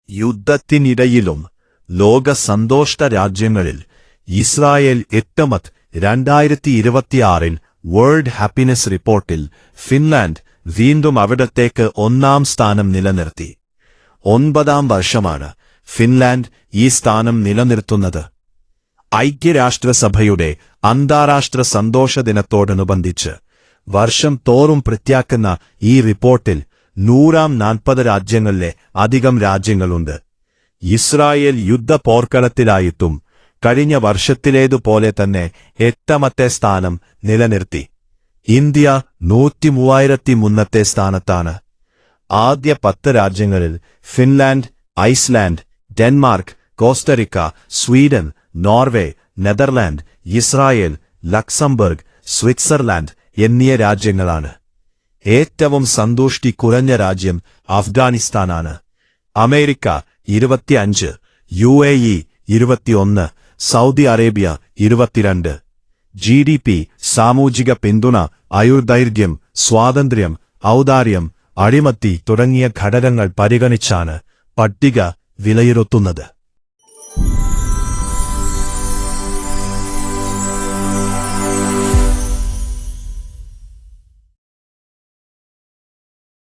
യുദ്ധത്തിനിടയിലും ലോക സന്തോഷ രാജ്യങ്ങളിൽ ഇസ്രായേൽ എട്ടമത് 2026 വേൾഡ് ഹാപ്പിനെസ് റിപ്പോർട്ടിൽ ഫിൻലാൻഡ് വീണ്ടും അവിടത്തേക്ക് 1-ാം സ്ഥാനം നിലനിർത്തി. 9-ാം വർഷമാണ് ഫിൻലാൻഡ് ഈ സ്ഥാനം നിലനിർത്തുന്നത്. ഐക്യരാഷ്ട്രസഭയുടെ അന്താരാഷ്ട്ര സന്തോഷ ദിനത്തോടനുബന്ധിച്ച് വർഷം തോറും പ്രഖ്യാപിക്കുന്ന ഈ റിപ്പോർട്ടിൽ 140 രാജ്യങ്ങളിലെ അധികം രാജ്യങ്ങളുണ്ട്. ഇസ്രായേൽ യുദ്ധപോർക്കളത്തിലായിട്ടും കഴിഞ്ഞ വർഷത്തിലേതുപോലെ തന്നെ 8-ാമത്തെ സ്ഥാനം നിലനിർത്തി. ഇന്ത്യ 133-ാമത്തെ സ്ഥാനത്താണ്. ആദ്യ 10 രാജ്യങ്ങളിൽ Finland, Iceland, Denmark, Costa Rica, Sweden, Norway, Netherland, Israel, Luxembourg, Switzerland എന്നീ രാജ്യങ്ങളാണ്. ഏറ്റവും സന്തുഷ്ടി കുറഞ്ഞ രാജ്യം അഫ്ഗാനിസ്ഥാനാണ്. America 25, UAE 21, Saudi Arabia 22. GDP, സാമൂഹിക പിന്തുണ, ആയുർദൈർഘ്യം, സ്വാതന്ത്ര്യം, ഔദാര്യം, അഴിമതി തുടങ്ങിയ ഘടകങ്ങൾ പരിഗണിച്ചാണ് പട്ടിക വിലയിരുത്തുന്നത്.